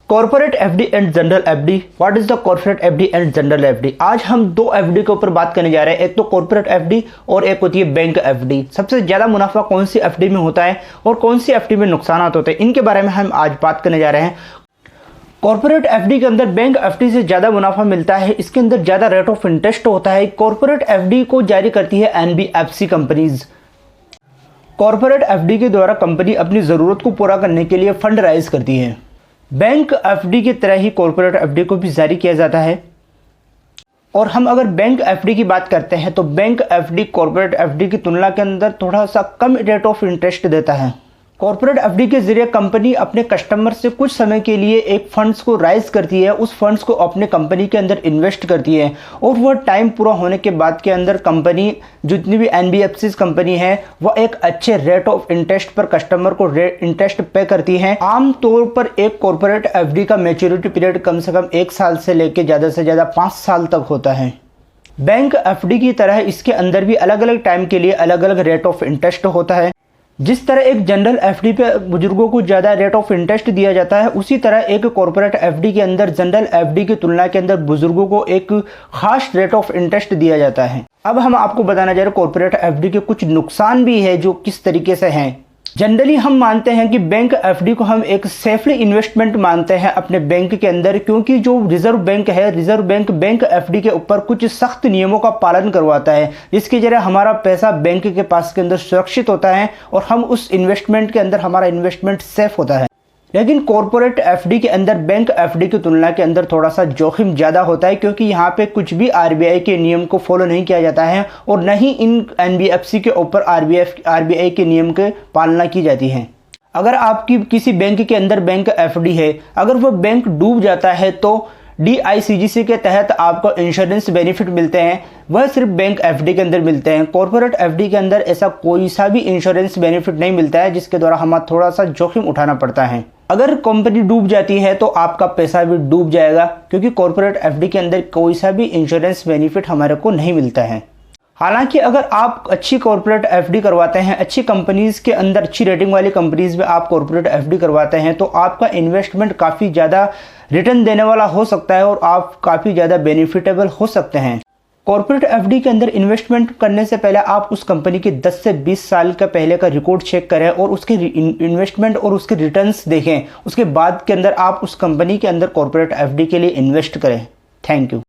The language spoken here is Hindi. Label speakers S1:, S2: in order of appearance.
S1: Corporate FD and general FD. What is the corporate FD and general FD? आज हम दो एफडी के ऊपर बात करने जा रहे हैं, एक तो कॉर्पोरेट एफडी और एक होती है बैंक एफडी। सबसे ज्यादा मुनाफा कौन सी एफडी में होता है और कौन सी एफडी में नुकसान होते हैं, इनके बारे में हम आज बात करने जा रहे हैं। कॉर्पोरेट एफडी के अंदर बैंक एफडी से ज्यादा मुनाफा मिलता है, इसके अंदर ज्यादा रेट ऑफ इंटरेस्ट होता है। कॉर्पोरेट एफडी को जारी करती है एनबीएफसी कंपनीज। कॉर्पोरेट एफडी के द्वारा कंपनी अपनी जरूरत को पूरा करने के लिए फंड राइज करती है। बैंक एफडी की तरह ही कॉर्पोरेट एफडी को भी जारी किया जाता है। और हम अगर बैंक एफडी की बात करते हैं तो बैंक एफडी कॉर्पोरेट एफडी की तुलना के अंदर थोड़ा सा कम रेट ऑफ इंटरेस्ट देता है। कॉर्पोरेट एफडी के जरिए कंपनी अपने कस्टमर से कुछ समय के लिए एक फंड्स को राइज करती है, उस फंड्स को अपने कंपनी के अंदर इन्वेस्ट करती है और वह टाइम पूरा होने के बाद के अंदर कंपनी जितनी भी एनबीएफसी कंपनी है वह एक अच्छे रेट ऑफ इंटरेस्ट पर कस्टमर को इंटरेस्ट पे करती है। आमतौर पर एक कॉर्पोरेट एफडी का मैच्योरिटी पीरियड कम से कम 1 साल से लेकर ज़्यादा से ज़्यादा 5 साल तक होता है। बैंक एफडी की तरह इसके अंदर भी अलग अलग टाइम के लिए अलग अलग रेट ऑफ इंटरेस्ट होता है। जिस तरह एक जनरल एफडी पे बुजुर्गों को ज़्यादा रेट ऑफ इंटरेस्ट दिया जाता है, उसी तरह एक कॉर्पोरेट एफडी के अंदर जनरल एफडी की तुलना के अंदर बुजुर्गों को एक खास रेट ऑफ इंटरेस्ट दिया जाता है। अब हम आपको बताना चाह रहे हैं कॉर्पोरेट एफडी के कुछ नुकसान भी है जो किस तरीके से हैं। जनरली हम मानते हैं कि बैंक एफडी को हम एक सेफली इन्वेस्टमेंट मानते हैं अपने बैंक के अंदर, क्योंकि जो रिजर्व बैंक है, रिजर्व बैंक बैंक एफडी के ऊपर कुछ सख्त नियमों का पालन करवाता है, जिसके जरिए हमारा पैसा बैंक के पास के अंदर सुरक्षित होता है और हम उस इन्वेस्टमेंट के अंदर हमारा इन्वेस्टमेंट सेफ होता है। लेकिन कॉर्पोरेट एफडी के अंदर बैंक एफडी की तुलना के अंदर थोड़ा सा जोखिम ज़्यादा होता है, क्योंकि यहाँ पे कुछ भी आरबीआई के नियम को फॉलो नहीं किया जाता है और न ही इन एनबीएफसी के ऊपर आरबीआई के नियम के पालना की जाती है। अगर आपकी किसी बैंक के अंदर बैंक एफडी है, अगर वह बैंक डूब जाता है तो DICGC के तहत आपको इंश्योरेंस बेनिफिट मिलते हैं, वह सिर्फ बैंक एफडी के अंदर मिलते हैं। कॉर्पोरेट एफडी के अंदर ऐसा कोई सा भी इंश्योरेंस बेनिफिट नहीं मिलता है, जिसके द्वारा हमें थोड़ा सा जोखिम उठाना पड़ता है। अगर कंपनी डूब जाती है तो आपका पैसा भी डूब जाएगा, क्योंकि कॉर्पोरेट एफडी के अंदर कोई सा भी इंश्योरेंस बेनिफिट हमारे को नहीं मिलता है। हालांकि अगर आप अच्छी कॉर्पोरेट एफडी करवाते हैं, अच्छी कंपनीज के अंदर, अच्छी रेटिंग वाली कंपनीज में आप कॉर्पोरेट एफडी करवाते हैं, तो आपका इन्वेस्टमेंट काफ़ी ज़्यादा रिटर्न देने वाला हो सकता है और आप काफ़ी ज़्यादा बेनिफिटेबल हो सकते हैं। कॉर्पोरेट एफडी के अंदर इन्वेस्टमेंट करने से पहले आप उस कंपनी के 10 से 20 साल का पहले का रिकॉर्ड चेक करें और उसके इन्वेस्टमेंट और उसके रिटर्न्स देखें। उसके बाद के अंदर आप उस कंपनी के अंदर कॉर्पोरेट एफडी के लिए इन्वेस्ट करें। Thank you.